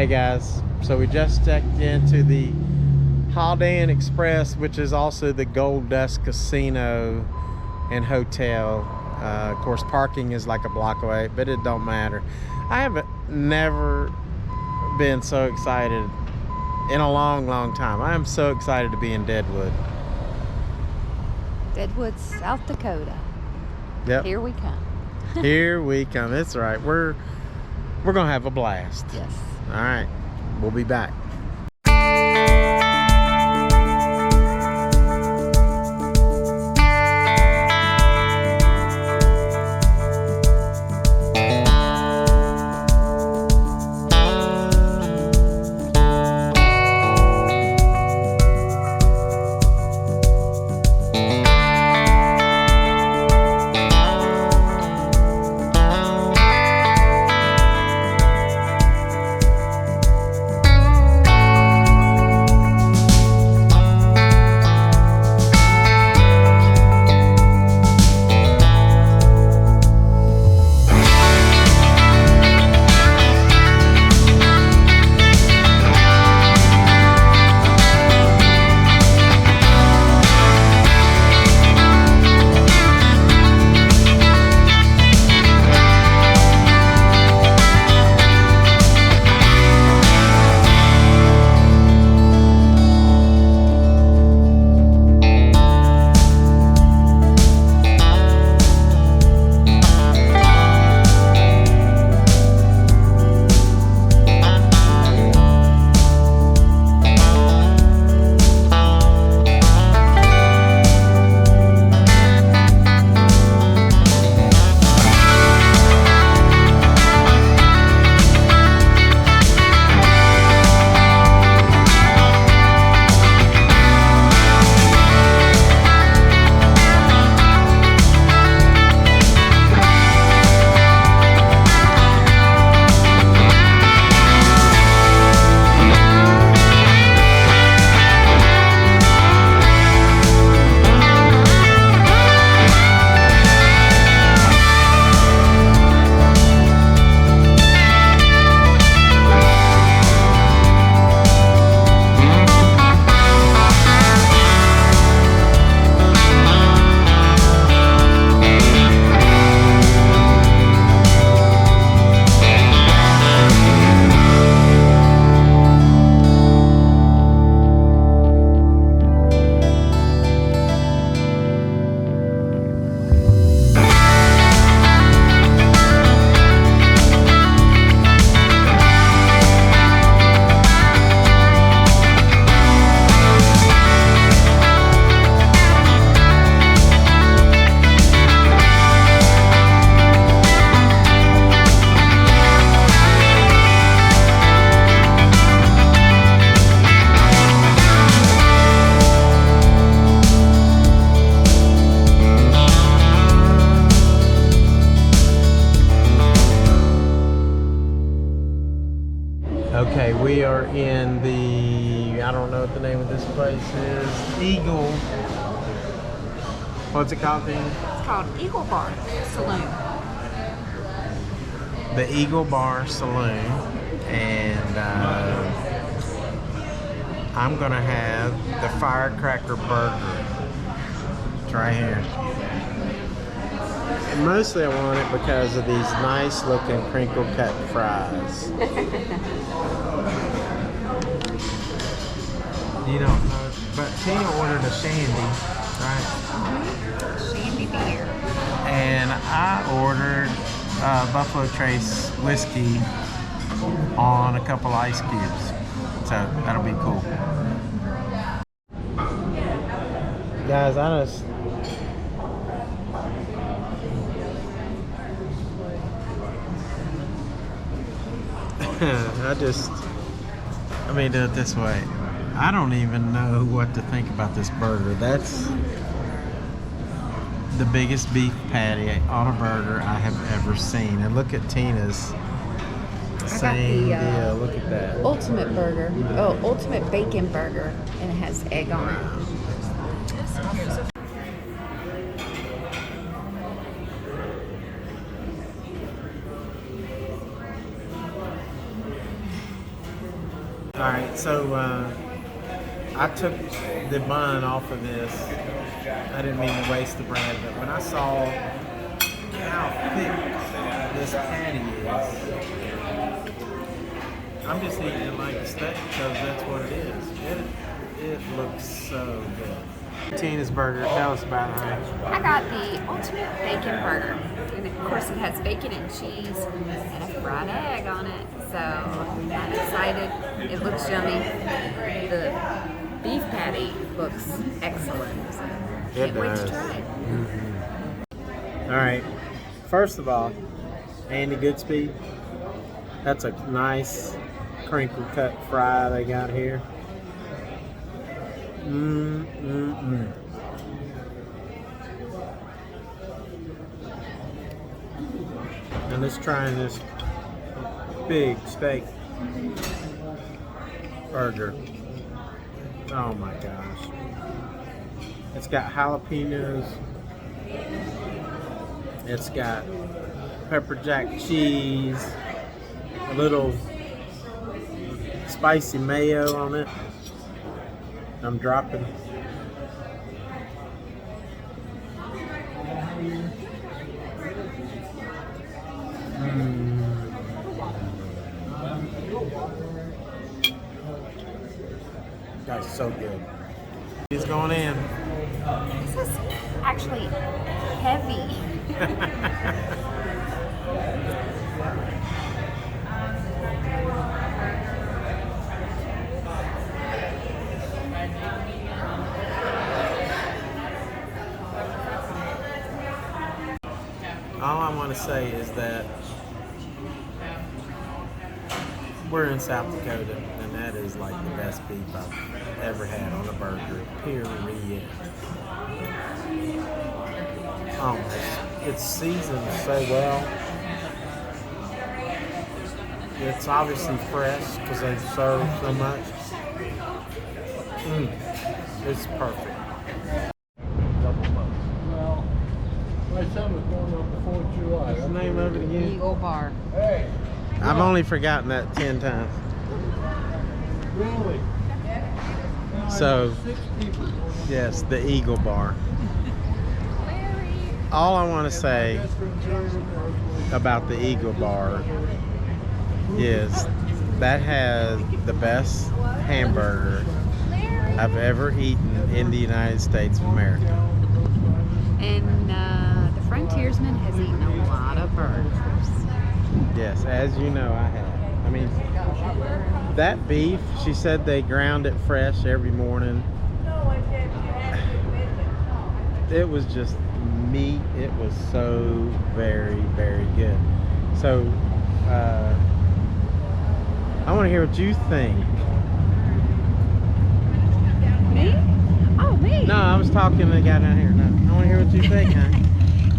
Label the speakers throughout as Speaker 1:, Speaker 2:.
Speaker 1: Hey guys, so we just checked into the Holiday Inn Express, which is also the Gold Dust Casino and Hotel. Of course, parking is like a block away, but it don't matter. I haven't never been so excited in a long time. I am so excited to be in Deadwood.
Speaker 2: Deadwood, South Dakota.
Speaker 1: Yep.
Speaker 2: Here we come.
Speaker 1: Here we come. That's right. We're gonna have a blast.
Speaker 2: Yes.
Speaker 1: All right. We'll be back. Okay, we are in the, I don't know what the name of this place is, Eagle. What's it called, Dean?
Speaker 2: It's called Eagle Bar Saloon.
Speaker 1: The Eagle Bar Saloon. And I'm gonna have the Firecracker Burger. It's right here. And mostly I want it because of these nice looking crinkle cut fries. You don't know, but Tina ordered a shandy, right?
Speaker 2: Mm-hmm. Shandy beer.
Speaker 1: And I ordered Buffalo Trace whiskey on a couple ice cubes. So that'll be cool. Guys, let me do it this way. I don't even know what to think about this burger. That's the biggest beef patty on a burger I have ever seen. And look at Tina's. Same deal. Look at that.
Speaker 2: Ultimate burger. Oh, ultimate bacon burger. And it has egg on it.
Speaker 1: So I took the bun off of this. I didn't mean to waste the bread, but when I saw how thick this patty is, I'm just eating it like a steak because that's what it is. It looks so good. Tina's burger, tell us about it, honey.
Speaker 2: I got the ultimate bacon burger. And of course it has bacon and cheese and a fried egg on it. So I'm excited. It looks yummy. The beef patty looks excellent. So can't wait to try it.
Speaker 1: All right. First of all, Andy Goodspeed. That's a nice crinkle cut fry they got here. And let's try this big steak burger. Oh my gosh. It's got jalapenos. It's got pepper jack cheese, a little spicy mayo on it. I'm dropping. That's so good. He's going in.
Speaker 2: This is actually heavy.
Speaker 1: All I want to say is that we're in South Dakota, and that is like the best beef I've ever had on a burger, period. Oh, it's seasoned so well. It's obviously fresh because they serve so much. It's perfect.
Speaker 3: Well, my son was born on the 4th of July.
Speaker 1: What's the name of it again?
Speaker 2: Eagle Bar.
Speaker 3: Hey,
Speaker 1: I've only forgotten that 10 times.
Speaker 3: really?
Speaker 1: So,
Speaker 3: 6 people.
Speaker 1: yes, the Eagle Bar. All I want to say about the Eagle Bar is that has the best hamburger I've ever eaten in the United States of America.
Speaker 2: And the Frontiersman has eaten a lot of burgers.
Speaker 1: Yes, as you know, I have. I mean, that beef, she said they ground it fresh every morning. It was just meat. It was so very, very good. So, I want to hear what you think.
Speaker 2: Me? Oh, me?
Speaker 1: No, I was talking to the guy down here. No, I want to hear what you think, honey.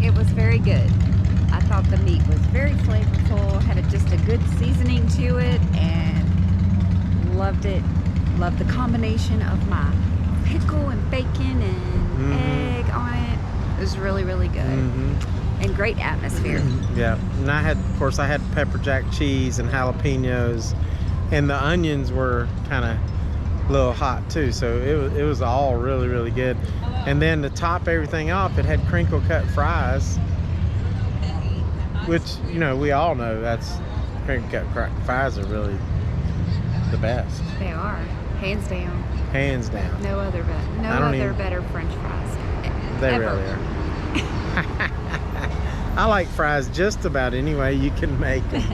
Speaker 2: It was very good. I thought the meat was very flavorful, had just a good seasoning to it, and loved it. Loved the combination of my pickle and bacon and egg on it. It was really, really good. And great atmosphere.
Speaker 1: Yeah, and I had, of course, I had pepper jack cheese and jalapenos, and the onions were kind of a little hot too, so it was all really, really good. And then to top everything off, it had crinkle cut fries, which, you know, we all know that's crinkle cut fries are really the best.
Speaker 2: They are, hands down.
Speaker 1: Hands down.
Speaker 2: No other better French fries.
Speaker 1: They
Speaker 2: ever.
Speaker 1: really are. I like fries just about any way you can make them.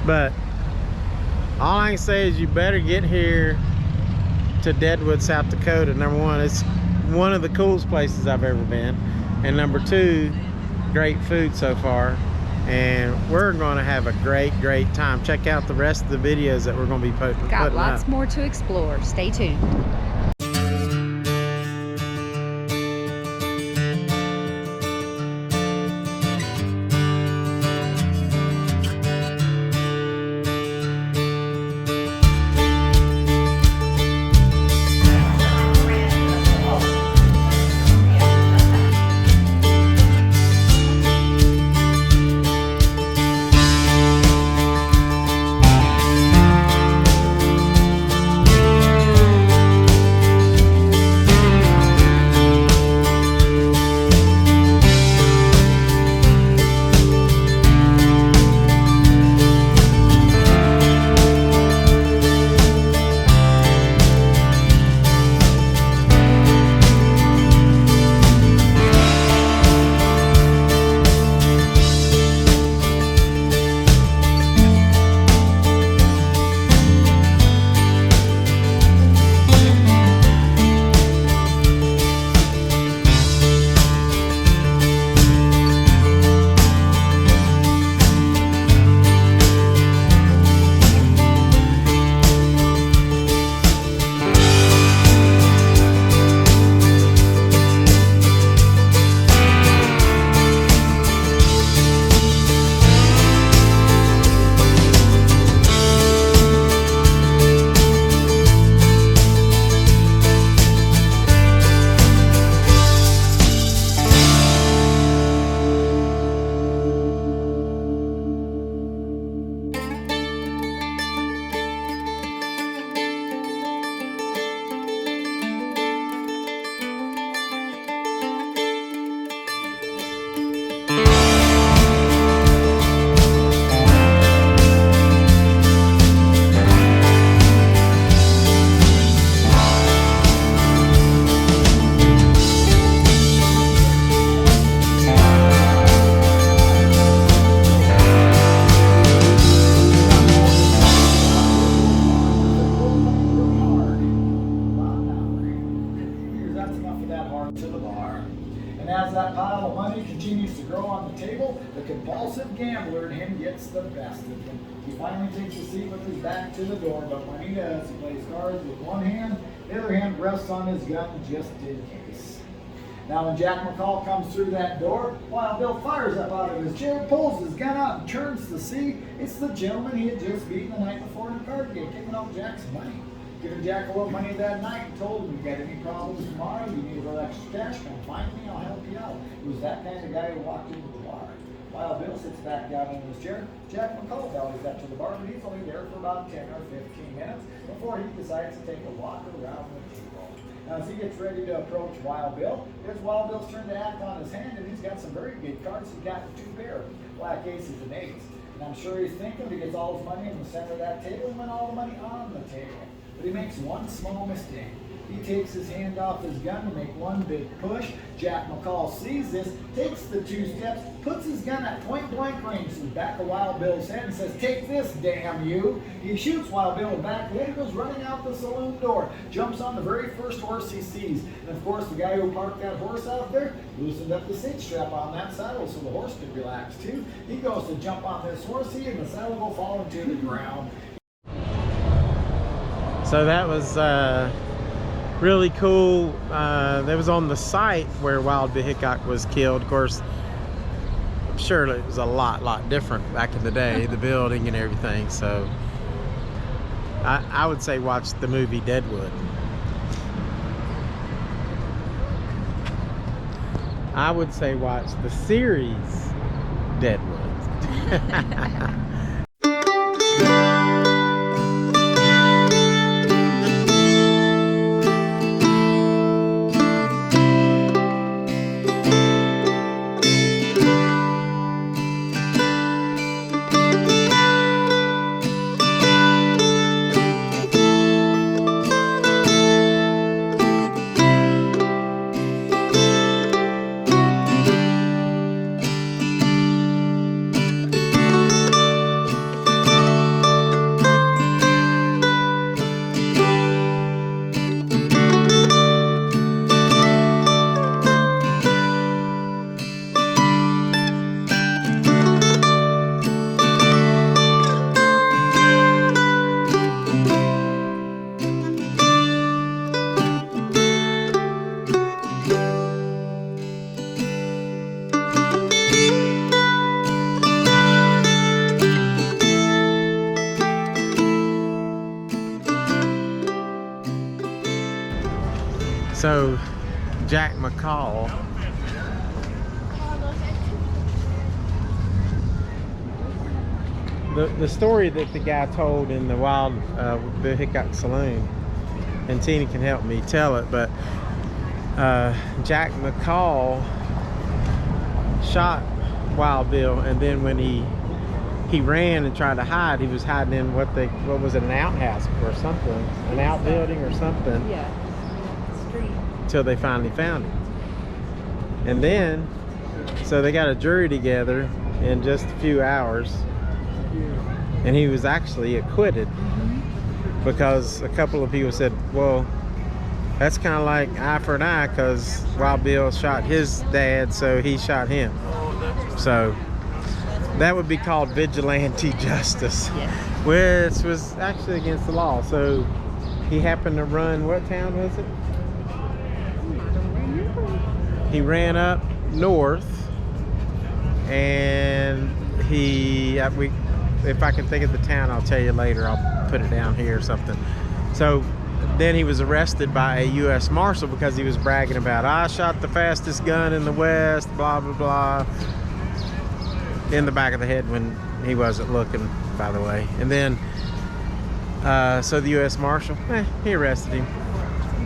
Speaker 1: But all I can say is you better get here to Deadwood, South Dakota. Number one, it's one of the coolest places I've ever been. And number two, great food so far. And we're going to have a great, great time. Check out the rest of the videos that we're going to be putting
Speaker 2: Got
Speaker 1: up.
Speaker 2: lots more to explore. Stay tuned.
Speaker 4: as that pile of money continues to grow on the table, the compulsive gambler in him gets the best of him. He finally takes a seat with his back to the door, but when he does, he plays cards with one hand, the other hand rests on his gun just in case. Now when Jack McCall comes through that door, Wild Bill fires up out of his chair, pulls his gun out, and turns to see it's the gentleman he had just beaten the night before in a card game, giving out Jack's money. Giving Jack a little money that night and told him, you got any problems tomorrow, you need a little extra cash, come find me, I'll help you out. It was that kind of guy who walked into the bar. Wild Bill sits back down in his chair. Jack McCall bellies up to the bar, but he's only there for about 10 or 15 minutes before he decides to take a walk around the table. Now as he gets ready to approach Wild Bill, it's Wild Bill's turn to act on his hand, and he's got some very good cards. He's got 2 pair, black aces and eights. And I'm sure he's thinking he gets all his money in the center of that table and win all the money on the table. But he makes one small mistake. He takes his hand off his gun to make one big push. Jack McCall sees this, takes the 2 steps, puts his gun at point blank range to the back of Wild Bill's head and says, take this, damn you. He shoots Wild Bill in the back of the head, goes running out the saloon door, jumps on the very first horse he sees. And of course, the guy who parked that horse out there loosened up the cinch strap on that saddle so the horse could relax too. He goes to jump on this horse, and the saddle will fall into the ground.
Speaker 1: So that was really cool. That was on the site where Wild Bill Hickok was killed. Of course, I'm sure it was a lot different back in the day, the building and everything. So I would say watch the movie Deadwood. I would say watch the series Deadwood. So Jack McCall the story that the guy told in the Wild Bill Hickok Saloon, and Tina can help me tell it, but Jack McCall shot Wild Bill, and then when he ran and tried to hide, he was hiding in what was it, an outhouse or something, an outbuilding or something.
Speaker 2: Yeah.
Speaker 1: Till they finally found him. And then so they got a jury together in just a few hours, and he was actually acquitted because a couple of people said, well, that's kind of like eye for an eye, because Wild Bill shot his dad, so he shot him. So that would be called vigilante justice, which was actually against the law. So he happened to run, what town was it? He ran up north, and if I can think of the town, I'll tell you later. I'll put it down here or something. So then he was arrested by a U.S. Marshal because he was bragging about, I shot the fastest gun in the West, blah, blah, blah, in the back of the head when he wasn't looking, by the way. And then, so the U.S. Marshal, he arrested him,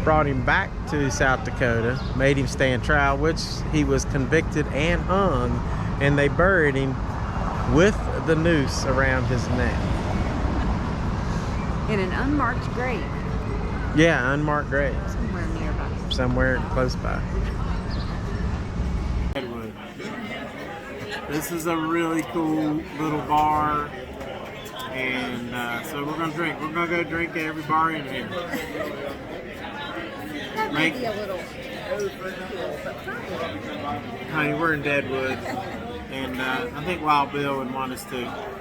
Speaker 1: brought him back to South Dakota, made him stand trial, which he was convicted and hung, and they buried him with the noose around his neck.
Speaker 2: In an unmarked grave.
Speaker 1: Yeah, unmarked grave.
Speaker 2: Somewhere nearby.
Speaker 1: Somewhere close by. Deadwood. This is a really cool little bar, and so we're gonna drink. We're gonna go drink at every bar in here.
Speaker 2: That might be a little
Speaker 1: Honey, we're in Deadwood, and I think Wild Bill would want us to.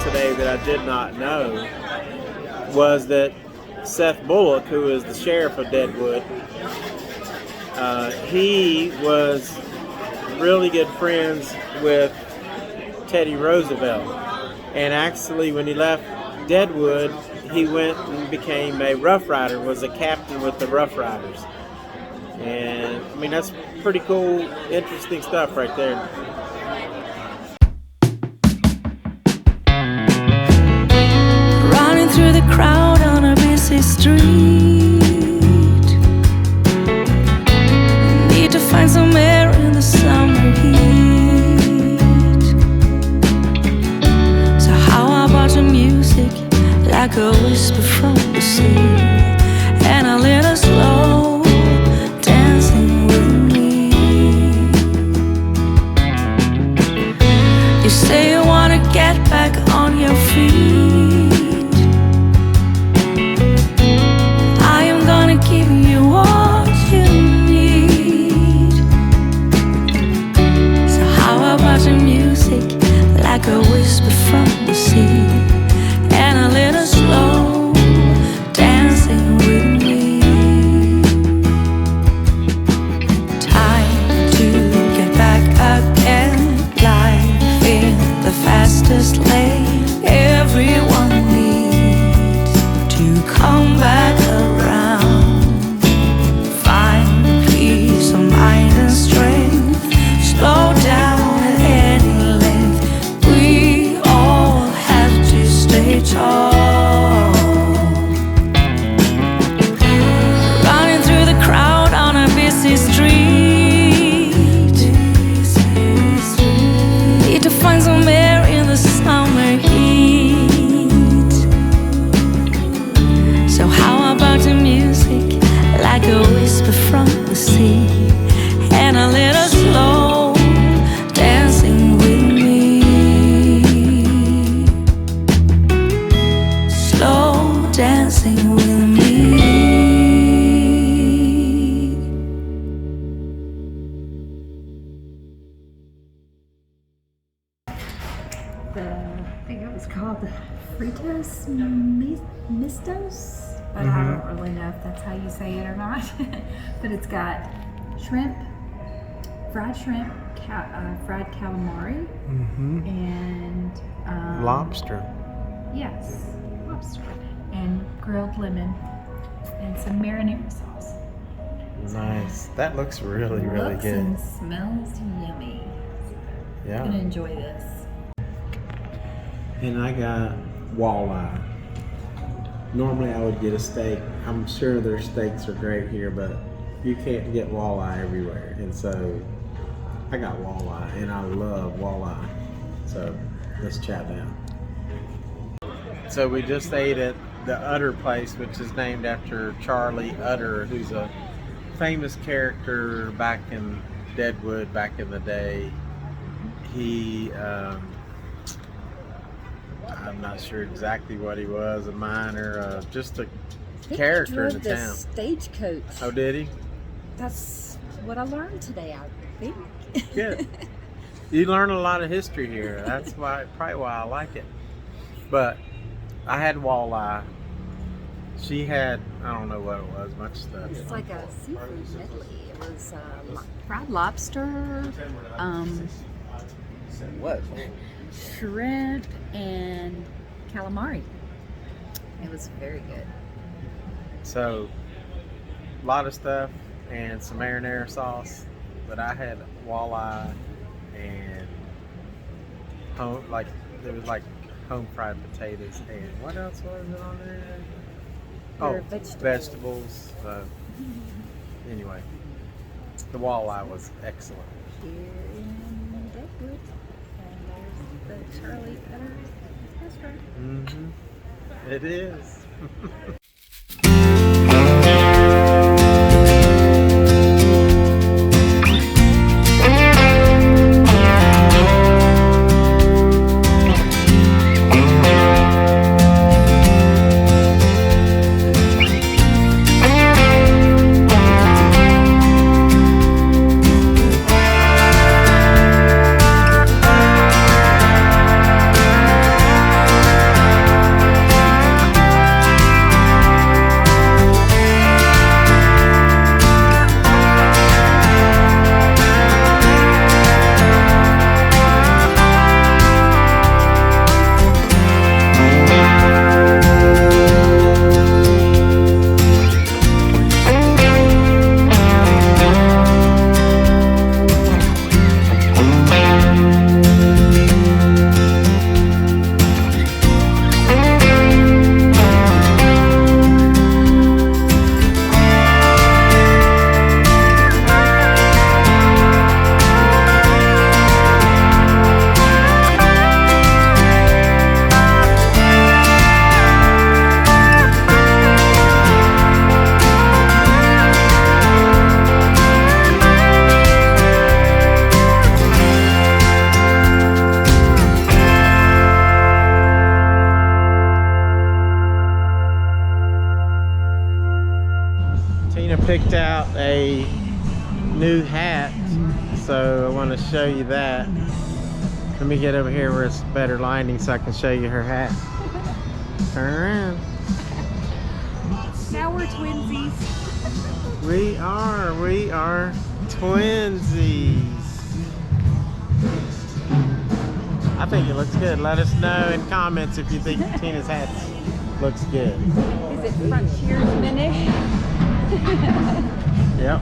Speaker 1: Today that I did not know was that Seth Bullock, who is the sheriff of Deadwood, he was really good friends with Teddy Roosevelt, and actually when he left Deadwood he went and became a Rough Rider, was a captain with the Rough Riders. And I mean, that's pretty cool, interesting stuff right there.
Speaker 5: Through the crowd on a busy street, need to find some air in the summer heat. So how about the music, like a whisper from the sea, and a little slow dancing with me? You say you wanna get back on your feet, give you what you need. So how about the music, like a whisper from the sea, and a little slow dancing with me? Time to get back again, life in the fastest lane. Everyone needs to come back around. Slow down at any length. We all have to stay tall. Running through the crowd on a busy street, need to find some air in the summer heat. So how about the music, like a whisper from the sea, and a little slow dancing with me? Slow dancing with me.
Speaker 2: I think it was called the Fritos Mistos, but I don't really know if that's how you say it or not. But it's got shrimp, fried shrimp, fried calamari, and
Speaker 1: Lobster.
Speaker 2: Yes, lobster, and grilled lemon, and some marinara sauce.
Speaker 1: Nice. That looks really, really
Speaker 2: Looks
Speaker 1: good.
Speaker 2: and smells yummy. I'm gonna
Speaker 1: Yeah.
Speaker 2: enjoy this.
Speaker 1: And I got walleye. Normally I would get a steak. I'm sure their steaks are great here, but you can't get walleye everywhere. And so I got walleye, and I love walleye. So let's chat now. So we just ate at the Utter place, which is named after Charlie Utter, who's a famous character back in Deadwood back in the day. He I'm not sure exactly what he was, a miner, just a character in the town.
Speaker 2: Stagecoach.
Speaker 1: Oh, did he?
Speaker 2: That's what I learned today, I think.
Speaker 1: Good. You learn a lot of history here. That's probably why I like it. But I had walleye, She had, I don't know what it was, much stuff.
Speaker 2: It's like a seafood medley. It was fried lobster,
Speaker 1: What?
Speaker 2: shrimp, and calamari. It was very good.
Speaker 1: So, a lot of stuff and some marinara sauce, but I had walleye and home, like, there was like home fried potatoes and what else was it on there?
Speaker 2: There were
Speaker 1: Oh,
Speaker 2: vegetables.
Speaker 1: vegetables. Anyway, the walleye was excellent.
Speaker 2: Here in Deadwood. And there's the Charlie Cutter's restaurant.
Speaker 1: Mm-hmm. It is. Tina picked out a new hat, so I want to show you that. Let me get over here where it's better lighting so I can show you her hat. Turn around.
Speaker 2: Now we're twinsies.
Speaker 1: We are twinsies. I think it looks good. Let us know in comments if you think Tina's hat looks good.
Speaker 2: Is it frontiersmanish?
Speaker 1: Yep.